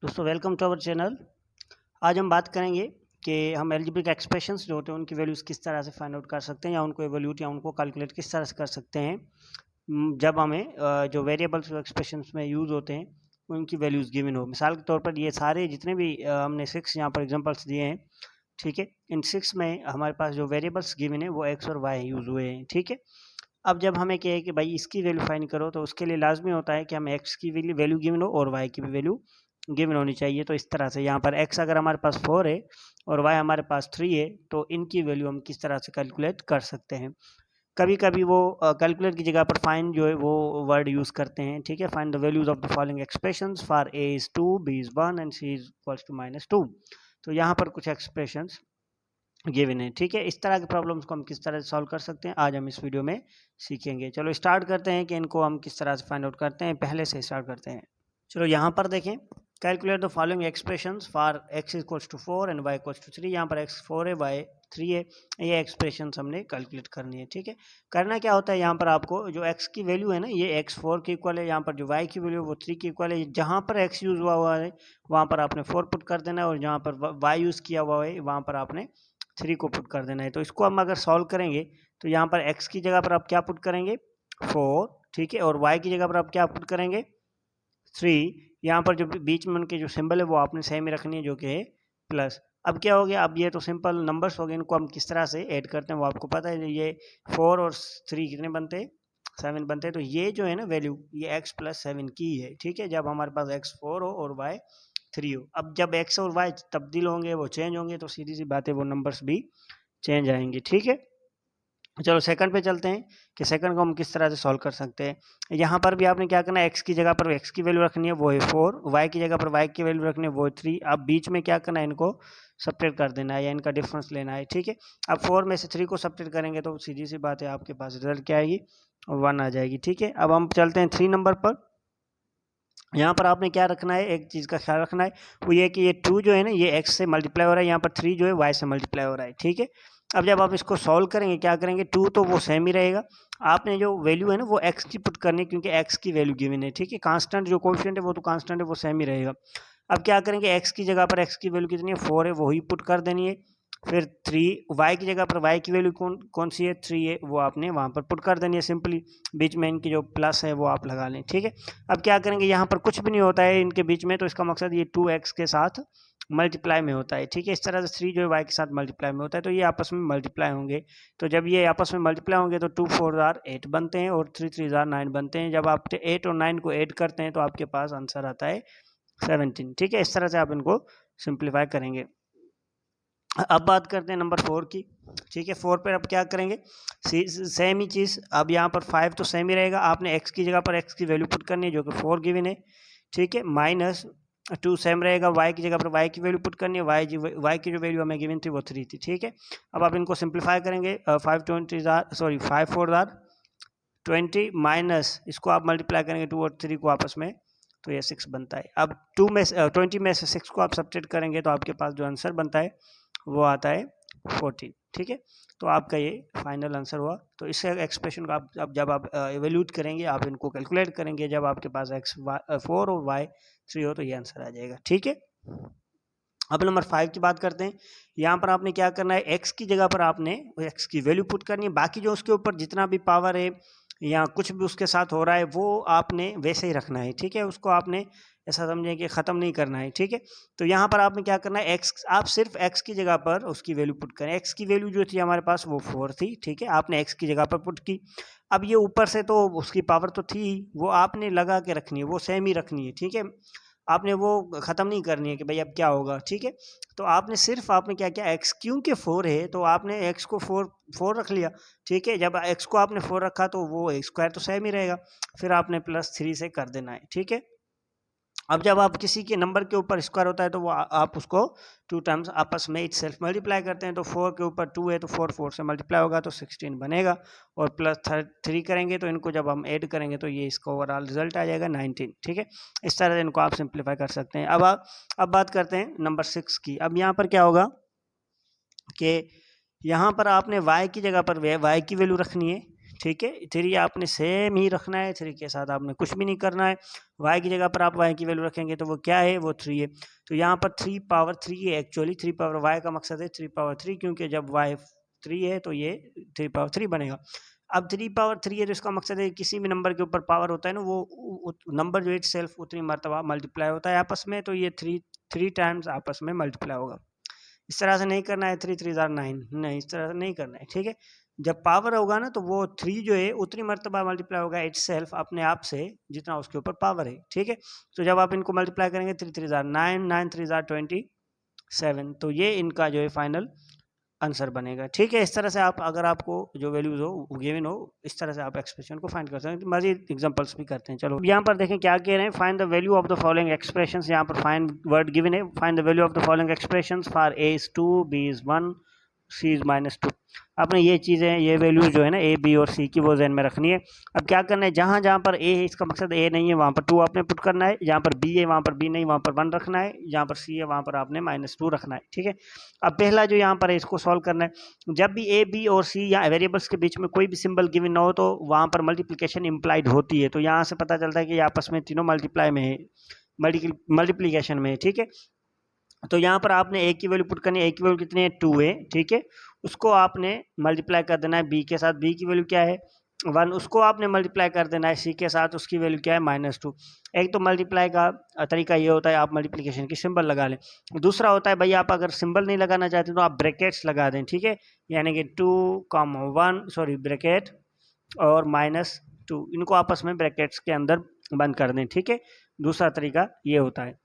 दोस्तों welcome to our channel. आज हम बात करेंगे कि हम एल्जेब्रिक एक्सप्रेशंस जो होते हैं उनकी वैल्यूज़ किस तरह से फाइंड आउट कर सकते हैं या उनको एवोल्यूट या उनको कैलकुलेट किस तरह से कर सकते हैं जब हमें जो वेरिएबल्स एक्सप्रेशंस में यूज़ होते हैं उनकी वैल्यूज़ गिवन हो। मिसाल के तौर पर ये सारे जितने भी हमने 6 यहाँ पर एग्जांपल्स दिए हैं, ठीक है। इन 6 में हमारे पास जो वेरिएबल्स गिवन है वो एक्स और वाई यूज़ हुए हैं, ठीक है। अब जब हमें कहे कि भाई इसकी वैल्यू फाइंड करो तो उसके लिए लाजमी होता है कि हमें एक्स की वैल्यू गिवन हो और वाई की भी वैल्यू गिवन होनी चाहिए। तो इस तरह से यहाँ पर x अगर हमारे पास 4 है और y हमारे पास 3 है तो इनकी वैल्यू हम किस तरह से कैलकुलेट कर सकते हैं। कभी कभी वो कैलकुलेट की जगह पर फाइंड जो है वो वर्ड यूज़ करते हैं, ठीक है। Find the values of the following expressions for a is 2, b is 1 and c is equals to -2। तो यहाँ पर कुछ एक्सप्रेशंस गिवन है, ठीक है। इस तरह के प्रॉब्लम्स को हम किस तरह से सॉल्व कर सकते हैं आज हम इस वीडियो में सीखेंगे। चलो स्टार्ट करते हैं कि इनको हम किस तरह से फाइंड आउट करते हैं। पहले से स्टार्ट करते हैं। चलो यहाँ पर देखें, calculate the following expressions for x equals to 4 and y equals to 3। यहाँ पर x 4 है, y 3 है। ये एक्सप्रेशंस हमने कैलकुलेट करनी है, ठीक है। करना क्या होता है, यहाँ पर आपको जो x की वैल्यू है ना, ये x 4 के इक्वल है। यहाँ पर जो y की वैल्यू है वो 3 के इक्वल है। जहाँ पर x यूज़ हुआ है वहाँ पर आपने 4 पुट कर देना है और जहाँ पर y यूज़ किया हुआ है वहाँ पर आपने 3 को पुट कर देना है। तो इसको हम अगर सॉल्व करेंगे तो यहाँ पर x की जगह पर आप क्या पुट करेंगे, 4, ठीक है। और y की जगह पर आप क्या पुट करेंगे, 3। यहाँ पर जो बीच में उनके जो सिंबल है वो आपने सेम ही रखनी है, जो कि है प्लस। अब क्या हो गया, अब ये तो सिंपल नंबर्स हो गए, इनको हम किस तरह से ऐड करते हैं वो आपको पता है। ये 4 और 3 कितने बनते हैं, 7 बनते हैं। तो ये जो है ना वैल्यू, ये x + 7 की है, ठीक है। जब हमारे पास x 4 हो और y 3 हो। अब जब x और y तब्दील होंगे, वो चेंज होंगे, तो सीधी सी बात है वो नंबर्स भी चेंज आएंगे, ठीक है। चलो सेकंड पे चलते हैं कि सेकंड को हम किस तरह से सॉल्व कर सकते हैं। यहाँ पर भी आपने क्या करना है, x की जगह पर x की वैल्यू रखनी है, वो है 4। y की जगह पर y की वैल्यू रखनी है, वो है 3। अब बीच में क्या करना है, इनको सब्ट्रैक्ट कर देना है या इनका डिफरेंस लेना है, ठीक है। अब 4 में से 3 को सब्ट्रैक्ट करेंगे तो सीधी सी बात है आपके पास रिजल्ट क्या आएगी, 1 आ जाएगी, ठीक है। अब हम चलते हैं 3 नंबर पर। यहाँ पर आपने क्या रखना है, एक चीज़ का ख्याल रखना है, वो ये कि ये 2 जो है ना ये x से मल्टीप्लाई हो रहा है, यहाँ पर 3 जो है y से मल्टीप्लाई हो रहा है, ठीक है। अब जब आप इसको सॉल्व करेंगे क्या करेंगे, 2 तो वो सेम ही रहेगा। आपने जो वैल्यू है ना वो x की पुट करनी है, क्योंकि x की वैल्यू गिवन है, ठीक है। कांस्टेंट जो कोएफिशिएंट है वो तो कांस्टेंट है, वो सेम ही रहेगा। अब क्या करेंगे, x की जगह पर x की वैल्यू कितनी है, 4 है, वही पुट कर देनी है। फिर 3 y की जगह पर y की वैल्यू कौन सी है, 3 है, वो आपने वहाँ पर पुट कर देनी है सिंपली। बीच में इनकी जो प्लस है वो आप लगा लें, ठीक है। अब क्या करेंगे, यहाँ पर कुछ भी नहीं होता है इनके बीच में, तो इसका मकसद ये 2x के साथ मल्टीप्लाई में होता है, ठीक है। इस तरह से 3 जो है y के साथ मल्टीप्लाई में होता है, तो ये आपस में मल्टीप्लाई होंगे। तो जब ये आपस में मल्टीप्लाई होंगे तो 2 4 जार 8 बनते हैं और 3 3 जार 9 बनते हैं। जब आप 8 और 9 को ऐड करते हैं तो आपके पास आंसर आता है 17, ठीक है। इस तरह से आप इनको सिंप्लीफाई करेंगे। अब बात करते हैं नंबर 4 की, ठीक है। 4 पर अब क्या करेंगे, सेम ही चीज़। अब यहाँ पर 5 तो सेम ही रहेगा, आपने x की जगह पर x की वैल्यू पुट करनी है जो कि 4 गिवन है, ठीक है। -2 सेम रहेगा, y की जगह पर y की वैल्यू पुट करनी है, y की जो वैल्यू हमें गिवन थी वो 3 थी, ठीक है। अब आप इनको सिंप्लीफाई करेंगे, 5 4 जार 20 माइनस इसको आप मल्टीप्लाई करेंगे 2 और 3 को आपस में, तो ये 6 बनता है। अब 20 में से 6 को आप सब्ट्रैक्ट करेंगे तो आपके पास जो आंसर बनता है वो आता है 14, ठीक है। तो आपका ये फाइनल आंसर हुआ। तो इस एक्सप्रेशन को आप जब आप एवेल्यूट करेंगे, आप इनको कैलकुलेट करेंगे, जब आपके पास x 4 और y 3 हो तो ये आंसर आ जाएगा, ठीक है। अब नंबर 5 की बात करते हैं। यहाँ पर आपने क्या करना है, x की जगह पर आपने x की वैल्यू पुट करनी है, बाकी जो उसके ऊपर जितना भी पावर है या कुछ भी उसके साथ हो रहा है वो आपने वैसे ही रखना है, ठीक है। उसको आपने ऐसा समझें कि ख़त्म नहीं करना है, ठीक है। तो यहाँ पर आपने क्या करना है, x आप सिर्फ x की जगह पर उसकी वैल्यू पुट करें। x की वैल्यू जो थी हमारे पास वो 4 थी, ठीक है। आपने x की जगह पर पुट की। अब ये ऊपर से तो उसकी पावर तो थी, वो आपने लगा के रखनी है, वो सेम ही रखनी है, ठीक है। आपने वो ख़त्म नहीं करनी है कि भाई अब क्या होगा, ठीक है। तो आपने सिर्फ आपने क्या किया, x क्योंकि 4 है तो आपने x को 4 रख लिया, ठीक है। जब x को आपने 4 रखा तो वो स्क्वायर तो सेम ही रहेगा, फिर आपने +3 से कर देना है, ठीक है। अब जब आप किसी के नंबर के ऊपर स्क्वायर होता है तो वो आप उसको 2 टाइम्स आपस में इटसेल्फ मल्टीप्लाई करते हैं। तो 4 के ऊपर 2 है तो 4 4 से मल्टीप्लाई होगा तो 16 बनेगा, और +3 करेंगे तो इनको जब हम ऐड करेंगे तो ये इसका ओवरऑल रिजल्ट आ जाएगा 19, ठीक है। इस तरह से इनको आप सिंप्लीफाई कर सकते हैं। अब बात करते हैं नंबर 6 की। अब यहाँ पर क्या होगा कि यहाँ पर आपने y की जगह पर y की वैल्यू रखनी है, ठीक है। 3 आपने सेम ही रखना है, 3 के साथ आपने कुछ भी नहीं करना है। y की जगह पर आप y की वैल्यू रखेंगे तो वो क्या है, वो 3 है। तो यहाँ पर 3 पावर 3 है एक्चुअली, 3 पावर y का मकसद है 3 पावर 3, क्योंकि जब y 3 है तो ये 3 पावर 3 बनेगा। अब 3 पावर 3 है तो इसका मकसद है किसी भी नंबर के ऊपर पावर होता है ना, वो नंबर जो इट सेल्फ उतनी मरतबा मल्टीप्लाई होता है आपस में, तो ये 3 टाइम्स आपस में मल्टीप्लाई होगा। इस तरह से नहीं करना है 3 3 9, नहीं इस तरह से नहीं करना है, ठीक है। जब पावर होगा ना तो वो 3 जो है उतनी मरतबा मल्टीप्लाई होगा इट सेल्फ अपने आप से जितना उसके ऊपर पावर है, ठीक है। तो जब आप इनको मल्टीप्लाई करेंगे 3 3 9, 9 3 27, तो ये इनका जो है फाइनल आंसर बनेगा, ठीक है। इस तरह से आप अगर आपको जो वैल्यूज हो गिवन हो, इस तरह से आप एक्सप्रेशन को फाइंड कर सकते हैं। मजीद एग्जांपल्स भी करते हैं। चलो यहाँ पर देखें क्या कह रहे हैं, find the value of the following expressions. यहाँ पर फाइंड वर्ड गिवन है, find the value of the following expressions for a is 2, b is 1, c is -2। आपने ये चीज़ें, ये वैल्यूज जो है ना a, b और c की, वो ज़हन में रखनी है। अब क्या करना है, जहाँ जहाँ पर a है इसका मकसद a नहीं है वहाँ पर 2 आपने पुट करना है, जहाँ पर b है वहाँ पर b नहीं, वहाँ पर 1 रखना है, जहाँ पर c है वहाँ पर आपने -2 रखना है, ठीक है। अब पहला जो यहाँ पर है इसको सॉल्व करना है। जब भी a, b और c या वेरिएबल्स के बीच में कोई भी सिंबल गिवन ना हो तो वहाँ पर मल्टीप्लिकेशन इम्प्लाइड होती है। तो यहाँ से पता चलता है कि आपस में तीनों मल्टीप्लाई में है, मल्टीप्लिकेशन में है, ठीक है। तो यहाँ पर आपने a की वैल्यू पुट करनी है, a की वैल्यू कितनी है, 2 है, ठीक है। उसको आपने मल्टीप्लाई कर देना है b के साथ, b की वैल्यू क्या है, 1, उसको आपने मल्टीप्लाई कर देना है c के साथ, उसकी वैल्यू क्या है, -2। एक तो मल्टीप्लाई का तरीका ये होता है आप मल्टीप्लिकेशन की सिंबल लगा लें। दूसरा होता है भाई आप अगर सिंबल नहीं लगाना चाहते तो आप ब्रैकेट्स लगा दें, ठीक है। यानी कि 2, 1 सॉरी ब्रैकेट और -2, इनको आपस में ब्रैकेट्स के अंदर बंद कर दें, ठीक है। दूसरा तरीका ये होता है।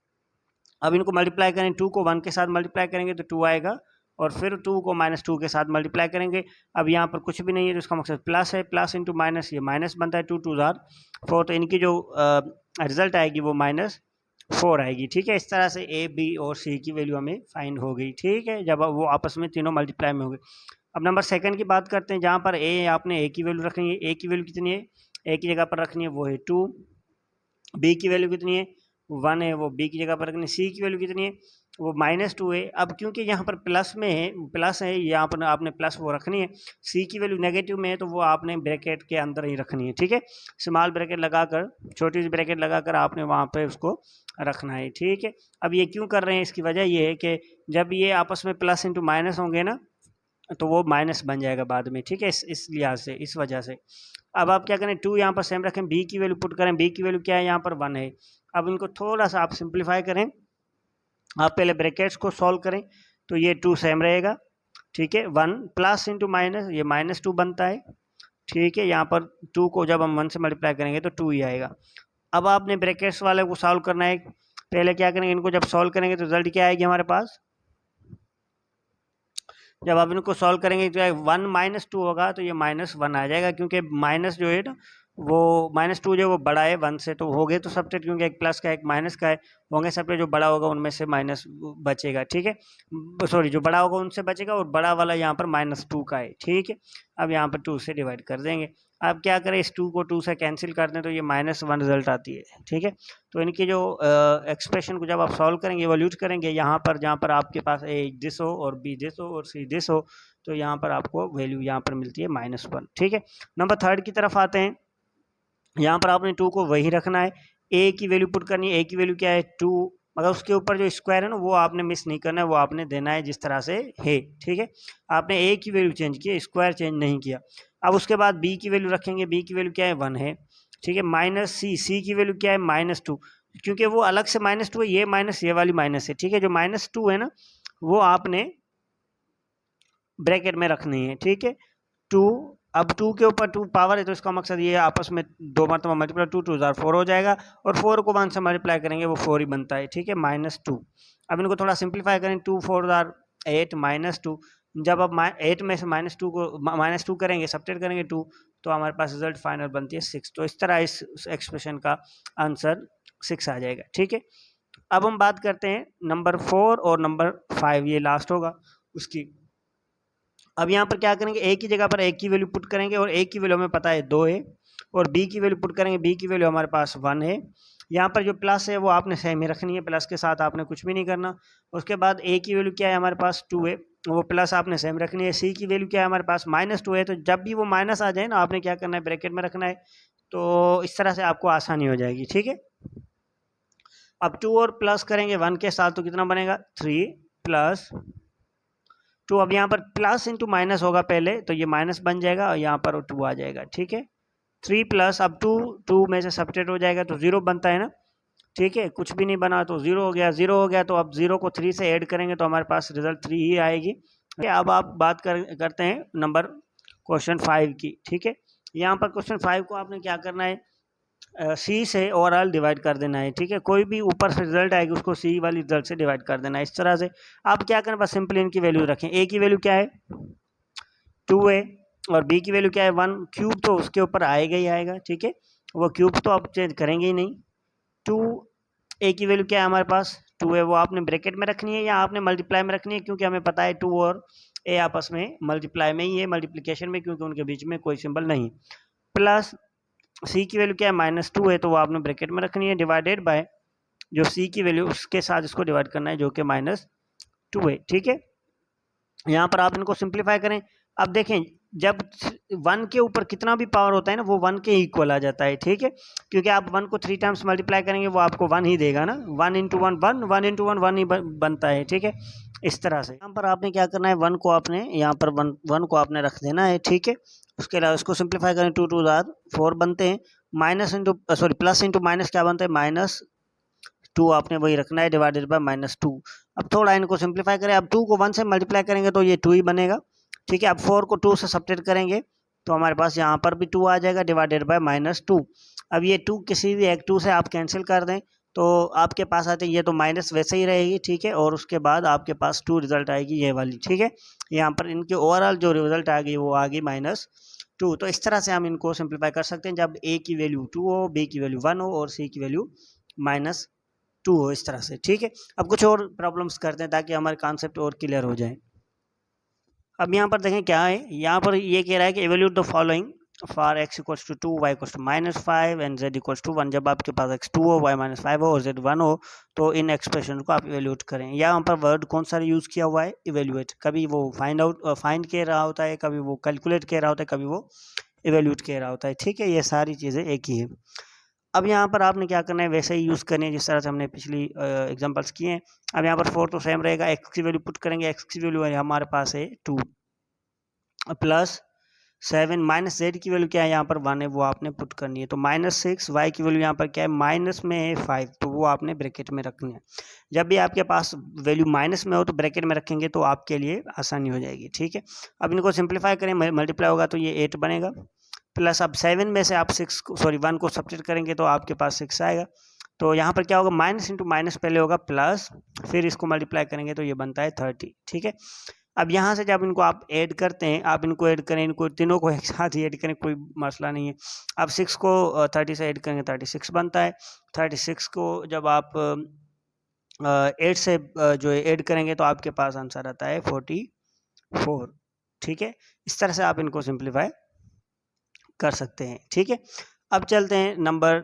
अब इनको मल्टीप्लाई करें, 2 को 1 के साथ मल्टीप्लाई करेंगे तो 2 आएगा, और फिर 2 को -2 के साथ मल्टीप्लाई करेंगे। अब यहाँ पर कुछ भी नहीं है तो इसका मकसद प्लस है, प्लस इंटू माइनस, ये माइनस बनता है, 2 2 4, तो इनकी जो रिजल्ट आएगी वो -4 आएगी, ठीक है। इस तरह से a, b और c की वैल्यू हमें फाइंड हो गई, ठीक है, जब वो आपस में तीनों मल्टीप्लाई में हो गए। अब नंबर सेकंड की बात करते हैं, जहाँ पर a आपने a की वैल्यू रखनी है, a की वैल्यू कितनी है, a की जगह पर रखनी है वो है 2, b की वैल्यू कितनी है, 1 है, वो b की जगह पर रखनी है, c की वैल्यू कितनी है, वो -2 है। अब क्योंकि यहाँ पर प्लस में है, प्लस है, यहाँ पर आपने प्लस वो रखनी है, c की वैल्यू नेगेटिव में है तो वो आपने ब्रैकेट के अंदर ही रखनी है, ठीक है। स्मॉल ब्रैकेट लगाकर, छोटी सी ब्रैकेट लगाकर आपने वहाँ पे उसको रखना है, ठीक है। अब ये क्यों कर रहे हैं, इसकी वजह ये है कि जब ये आपस में प्लस इंटू माइनस होंगे ना तो वो माइनस बन जाएगा बाद में, ठीक है, इस लिहाज से, इस वजह से। अब आप क्या करें, 2 यहाँ पर सेम रखें, b की वैल्यू पुट करें, b की वैल्यू क्या है, यहाँ पर 1 है। अब इनको थोड़ा सा आप सिंप्लीफाई करें, आप पहले ब्रैकेट्स को सॉल्व करें तो ये 2 सेम रहेगा, ठीक है। 1 प्लस इंटू माइनस, ये -2 बनता है, ठीक है। यहाँ पर 2 को जब हम 1 से मल्टीप्लाई करेंगे तो 2 ही आएगा। अब आपने ब्रैकेट्स वाले को सॉल्व करना है, पहले क्या करेंगे, इनको जब सॉल्व करेंगे तो रिजल्ट क्या आएगी हमारे पास, जब आप इनको सॉल्व करेंगे तो 1 -2 होगा तो ये -1 आ जाएगा, क्योंकि माइनस जो है ना वो -2 जो वो बड़ा है 1 से, तो हो गए तो सबसेट, क्योंकि एक प्लस का एक माइनस का है, होंगे सबसे, जो बड़ा होगा उनमें से माइनस बचेगा, ठीक है, सॉरी जो बड़ा होगा उनसे बचेगा, और बड़ा वाला यहाँ पर -2 का है, ठीक है। अब यहाँ पर 2 से डिवाइड कर देंगे। अब क्या करें, इस 2 को 2 से कैंसिल कर दें तो ये -1 रिजल्ट आती है, ठीक है। तो इनकी जो एक्सप्रेशन को जब आप सॉल्व करेंगे, इवोल्यूट करेंगे, यहाँ पर जहाँ पर आपके पास a दिस हो और b दिस हो और c दिस हो, तो यहाँ पर आपको वैल्यू यहाँ पर मिलती है -1, ठीक है। नंबर थर्ड की तरफ आते हैं, यहाँ पर आपने 2 को वही रखना है, a की वैल्यू पुट करनी है, a की वैल्यू क्या है 2, मगर उसके ऊपर जो स्क्वायर है ना वो आपने मिस नहीं करना है, वो आपने देना है जिस तरह से है, ठीक है। आपने a की वैल्यू चेंज की, स्क्वायर चेंज नहीं किया। अब उसके बाद b की वैल्यू रखेंगे, b की वैल्यू क्या है 1 है, ठीक है। -c की वैल्यू क्या है -2, क्योंकि वो अलग से -2 है, ये माइनस, ये वाली माइनस है, ठीक है। जो -2 है ना वो आपने ब्रैकेट में रखनी है, ठीक है। 2, अब 2 के ऊपर 2 पावर है तो इसका मकसद ये आपस में 2 मरतबा मल्टीप्लाई, 2 2 4 हो जाएगा, और 4 को 1 से मल्टीप्लाई करेंगे वो 4 ही बनता है, ठीक है, -2। अब इनको थोड़ा सिंप्लीफाई करें, 2 4 8 -2, जब अब 8 में से -2 को -2 करेंगे, सब्ट्रैक्ट करेंगे 2, तो हमारे पास रिजल्ट फाइनल बनती है 6। तो इस तरह इस एक्सप्रेशन का आंसर 6 आ जाएगा, ठीक है। अब हम बात करते हैं नंबर 4 और नंबर 5, ये लास्ट होगा उसकी। अब यहाँ पर क्या करेंगे, a की जगह पर a की वैल्यू पुट करेंगे, और a की वैल्यू हमें पता है 2 है, और b की वैल्यू पुट करेंगे, b की वैल्यू हमारे पास 1 है। यहाँ पर जो प्लस है वो आपने सेम ही रखनी है, प्लस के साथ आपने कुछ भी नहीं करना। उसके बाद a की वैल्यू क्या है हमारे पास 2 है, वो प्लस आपने सेम रखनी है। सी की वैल्यू क्या है हमारे पास -2 है, तो जब भी वो माइनस आ जाए ना आपने क्या करना है, ब्रैकेट में रखना है। तो इस तरह से आपको आसानी हो जाएगी, ठीक है। अब 2 और प्लस करेंगे 1 के साथ तो कितना बनेगा 3 प्लस 2। अब यहाँ पर प्लस इंटू माइनस होगा पहले, तो ये माइनस बन जाएगा और यहाँ पर 2 आ जाएगा, ठीक है। 3 प्लस अब 2 में से सब्ट्रैक्ट हो जाएगा तो 0 बनता है ना, ठीक है। कुछ भी नहीं बना तो 0 हो गया, 0 हो गया तो अब 0 को 3 से ऐड करेंगे तो हमारे पास रिजल्ट 3 ही आएगी। अब आप बात करते हैं नंबर क्वेश्चन 5 की, ठीक है। यहाँ पर क्वेश्चन 5 को आपने क्या करना है, सी से ओवरऑल डिवाइड कर देना है, ठीक है। कोई भी ऊपर से रिजल्ट आएगी उसको सी वाली रिजल्ट से डिवाइड कर देना है, इस तरह से। आप क्या करें, बस सिंपल इनकी वैल्यू रखें। ए की वैल्यू क्या है 2 है और बी की वैल्यू क्या है 1, क्यूब तो उसके ऊपर आएगा ही आएगा, ठीक है। वो क्यूब तो आप चेंज करेंगे ही नहीं। 2 ए की वैल्यू क्या है हमारे पास 2 है, वो आपने ब्रैकेट में रखनी है या आपने मल्टीप्लाई में रखनी है, क्योंकि हमें पता है 2 और ए आपस में मल्टीप्लाई में ही है, मल्टीप्लिकेशन में, क्योंकि उनके बीच में कोई सिंबल नहीं। प्लस सी की वैल्यू क्या है -2 है, तो वो आपने ब्रैकेट में रखनी है, डिवाइडेड बाय जो सी की वैल्यू उसके साथ इसको डिवाइड करना है जो कि -2 है, ठीक है। यहाँ पर आप इनको सिंप्लीफाई करें। अब देखें जब 1 के ऊपर कितना भी पावर होता है ना वो 1 के इक्वल आ जाता है, ठीक है। क्योंकि आप 1 को 3 टाइम्स मल्टीप्लाई करेंगे वो आपको 1 ही देगा ना, 1 इंटू 1 1, 1 इंटू 1 1 ही बनता है, ठीक है। इस तरह से यहाँ पर आपने क्या करना है, 1 को आपने यहाँ पर 1 को आपने रख देना है, ठीक है। उसके अलावा इसको सिंप्लीफाई करें 2 2 4 बनते हैं, प्लस इंटू माइनस क्या बनता है -2 आपने वही रखना है, डिवाइडेड बाय -2। अब थोड़ा इनको सिंप्लीफाई करें, अब 2 को 1 से मल्टीप्लाई करेंगे तो ये 2 ही बनेगा, ठीक है। अब 4 को 2 से सब्ट्रैक्ट करेंगे तो हमारे पास यहाँ पर भी 2 आ जाएगा, डिवाइडेड बाय -2। अब ये 2 किसी भी एक 2 से आप कैंसिल कर दें तो आपके पास आते हैं, ये तो माइनस वैसे ही रहेगी, ठीक है। और उसके बाद आपके पास 2 रिजल्ट आएगी ये वाली, ठीक है। यहाँ पर इनके ओवरऑल जो रिजल्ट आ गई वो आ गई -2। तो इस तरह से हम इनको सिंप्लीफाई कर सकते हैं, जब ए की वैल्यू 2 हो, बी की वैल्यू 1 हो और सी की वैल्यू -2 हो, इस तरह से, ठीक है। अब कुछ और प्रॉब्लम्स करते हैं ताकि हमारे कॉन्सेप्ट और क्लियर हो जाए। अब यहाँ पर देखें क्या है, यहाँ पर ये कह रहा है कि evaluate the following for x equals to 2, y equals to -5 and z equals to 1। जब आपके पास x 2 हो, y -5 हो और z 1 हो तो इन एक्सप्रेशन को आप इवेल्यूट करें। यहाँ पर वर्ड कौन सा यूज़ किया हुआ है, इवेल्यूएट। कभी वो फाइंड कह रहा होता है, कभी वो कैलकुलेट कह रहा होता है, कभी वो इवेल्यूट कह रहा होता है, ठीक है। ये सारी चीज़ें एक ही है। अब यहाँ पर आपने क्या करना है, वैसे ही यूज़ करनी है जिस तरह से हमने पिछली एग्जांपल्स किए हैं। अब यहाँ पर 4 तो सेम रहेगा, x की वैल्यू पुट करेंगे, x की वैल्यू हमारे पास है 2 प्लस 7 माइनस z की वैल्यू क्या है यहाँ पर 1 है, वो आपने पुट करनी है। तो -6, y की वैल्यू यहाँ पर क्या है माइनस में है 5, तो वो आपने ब्रैकेट में रखनी है। जब भी आपके पास वैल्यू माइनस में हो तो ब्रैकेट में रखेंगे तो आपके लिए आसानी हो जाएगी, ठीक है। अब इनको सिंप्लीफाई करें, मल्टीप्लाई होगा तो ये 8 बनेगा। प्लस अब 7 में से आप 1 को सब्ट्रैक्ट करेंगे तो आपके पास 6 आएगा। तो यहाँ पर क्या होगा, माइनस इंटू माइनस पहले होगा प्लस, फिर इसको मल्टीप्लाई करेंगे तो ये बनता है 30, ठीक है। अब यहाँ से जब इनको आप ऐड करते हैं, आप इनको ऐड करें, इनको तीनों को एक साथ ही ऐड करें, कोई मसला नहीं है। अब 6 को 30 से ऐड करेंगे 36 बनता है। 36 को जब आप 8 से जो है ऐड करेंगे तो आपके पास आंसर आता है 44, ठीक है। इस तरह से आप इनको सिंप्लीफाई कर सकते हैं, ठीक है। अब चलते हैं नंबर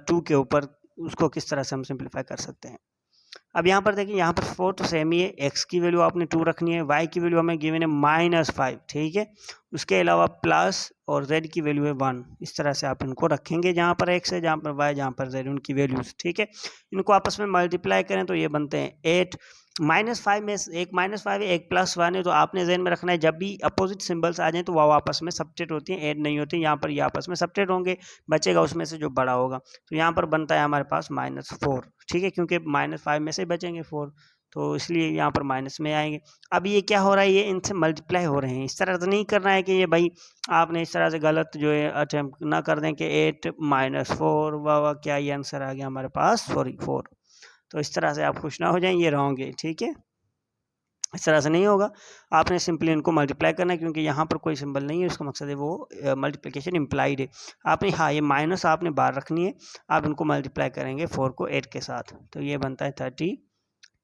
2 के ऊपर, उसको किस तरह से हम सिंप्लीफाई कर सकते हैं। अब यहाँ पर देखिए, यहाँ पर 4 तो सेम ही है, x की वैल्यू आपने 2 रखनी है, y की वैल्यू हमें गिवन है -5, ठीक है। उसके अलावा प्लस और z की वैल्यू है 1। इस तरह से आप इनको रखेंगे, जहाँ पर x है, जहाँ पर y, जहाँ पर z, उनकी वैल्यूज, ठीक है। इनको आपस में मल्टीप्लाई करें तो ये बनते हैं 8। -5 में एक -5 है, एक +1 है, तो आपने ज़हन में रखना है जब भी अपोजिट सिंबल्स आ जाएं तो वो आपस में सब्ट्रैक्ट होती हैं, ऐड नहीं होती। यहाँ पर ये आपस में सब्ट्रैक्ट होंगे, बचेगा उसमें से जो बड़ा होगा। तो यहाँ पर बनता है हमारे पास -4, ठीक है, क्योंकि -5 में से बचेंगे 4, तो इसलिए यहाँ पर माइनस में आएंगे। अब ये क्या हो रहा है, ये इनसे मल्टीप्लाई हो रहे हैं। इस तरह से नहीं करना है कि ये भाई आपने इस तरह से गलत जो है अटैम्प्ट ना कर दें कि 8 -4 वाह क्या ये आंसर आ गया हमारे पास 4। तो इस तरह से आप खुश ना हो जाएं, ये रॉन्ग है, ठीक है। इस तरह से नहीं होगा, आपने सिंपली इनको मल्टीप्लाई करना है, क्योंकि यहाँ पर कोई सिंबल नहीं है, उसका मकसद है वो मल्टीप्लिकेशन इम्प्लाइड है। आपने ये माइनस आपने बाहर रखनी है, आप इनको मल्टीप्लाई करेंगे 4 को 8 के साथ, तो ये बनता है 32।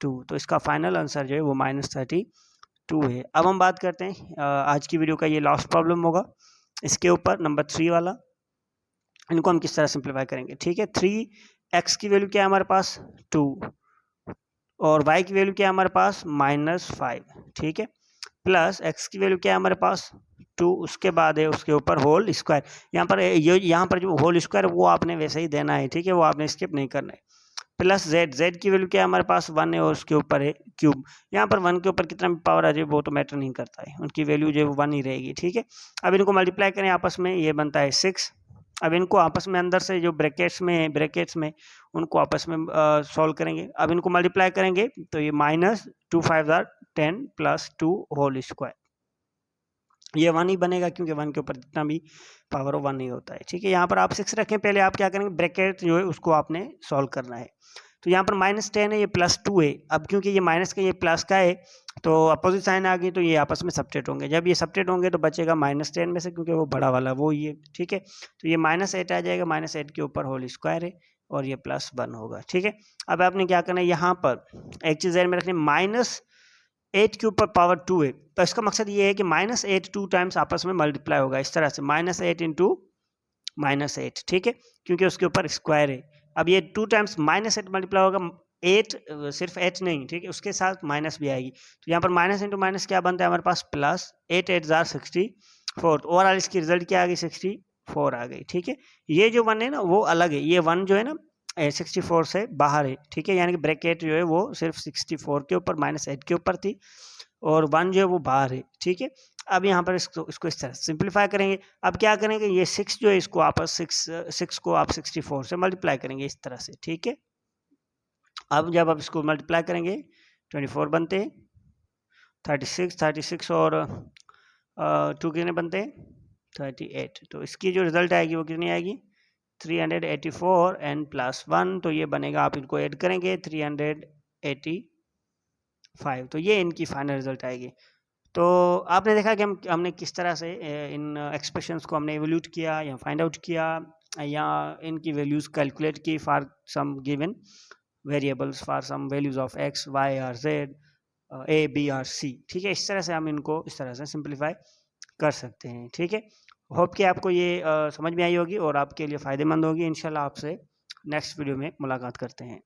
तो इसका फाइनल आंसर जो है वो -32 है। अब हम बात करते हैं आज की वीडियो का ये लास्ट प्रॉब्लम होगा, इसके ऊपर नंबर 3 वाला। इनको हम किस तरह सिंप्लीफाई करेंगे, ठीक है। 3x की वैल्यू क्या है हमारे पास 2 और y की वैल्यू क्या है हमारे पास -5, ठीक है। प्लस एक्स की वैल्यू क्या है हमारे पास 2, उसके बाद है उसके ऊपर होल स्क्वायर। यहाँ पर जो होल स्क्वायर वो आपने वैसे ही देना है, ठीक है, वो आपने स्किप नहीं करना है। प्लस जेड की वैल्यू क्या है हमारे पास 1 है और उसके ऊपर है क्यूब। यहाँ पर 1 के ऊपर कितना भी पावर आ जाए वो तो मैटर नहीं करता है, उनकी वैल्यू जो है 1 ही रहेगी, ठीक है। अब इनको मल्टीप्लाई करें आपस में, ये बनता है 6। अब इनको आपस में अंदर से जो ब्रैकेट्स में उनको आपस में सॉल्व करेंगे। अब इनको मल्टीप्लाई करेंगे तो ये -2 5 10 प्लस 2 होल स्क्वायर, ये 1 ही बनेगा क्योंकि 1 के ऊपर जितना भी पावर हो 1 ही होता है, ठीक है। यहाँ पर आप 6 रखें, पहले आप क्या करेंगे ब्रैकेट जो है उसको आपने सॉल्व करना है। तो यहाँ पर -10 है, ये +2 है। अब क्योंकि ये माइनस का ये प्लस का है तो अपोजिट साइन आ गई, तो ये आपस में सब्ट्रैक्ट होंगे। जब ये सब्ट्रैक्ट होंगे तो बचेगा -10 में से, क्योंकि वो बड़ा वाला वो ही है, ठीक है। तो ये -8 आ जाएगा, -8 के ऊपर होल स्क्वायर है और ये +1 होगा, ठीक है। अब आपने क्या करना है, यहाँ पर एक चीज़ ध्यान में रखनी, -8 के ऊपर पावर 2 है, तो इसका मकसद ये है कि -8 2 टाइम्स आपस में मल्टीप्लाई होगा इस तरह से, -8 इंटू -8, ठीक है, क्योंकि उसके ऊपर स्क्वायर है। अब ये 2 टाइम्स -8 मल्टीप्लाई होगा, 8 सिर्फ 8 नहीं, ठीक है, उसके साथ माइनस भी आएगी। तो यहाँ पर माइनस इंटू माइनस क्या बनता है हमारे पास प्लस, 8 8 जार 64, ओवरऑल इसकी रिजल्ट क्या आ गई 64 आ गई, ठीक है। ये जो 1 है ना वो अलग है, ये 1 जो है ना 64 से बाहर है, ठीक है, यानी कि ब्रैकेट जो है वो सिर्फ 64 के ऊपर -8 के ऊपर थी और 1 जो है वो बाहर है, ठीक है। अब यहाँ पर इसको इस तरह सिंप्लीफाई करेंगे। अब क्या करेंगे, ये 6 जो है इसको आप 6 को आप 64 से मल्टीप्लाई करेंगे इस तरह से, ठीक है। अब जब आप इसको मल्टीप्लाई करेंगे 24 बनते हैं, 36 और 2 कितने बनते हैं 38, तो इसकी जो रिजल्ट आएगी वो कितनी आएगी 384 एंड +1, तो ये बनेगा, आप इनको ऐड करेंगे 385, तो ये इनकी फाइनल रिजल्ट आएगी। तो आपने देखा कि हमने किस तरह से इन एक्सप्रेशंस को हमने एवोल्यूट किया या फाइंड आउट किया या इनकी वैल्यूज़ कैलकुलेट की for some given variables, for some values of x, y और z, a, b और c, ठीक है। इस तरह से हम इनको इस तरह से सिंप्लीफाई कर सकते हैं, ठीक है। होप कि आपको ये समझ में आई होगी और आपके लिए फ़ायदेमंद होगी। इंशाल्लाह आपसे नेक्स्ट वीडियो में मुलाकात करते हैं।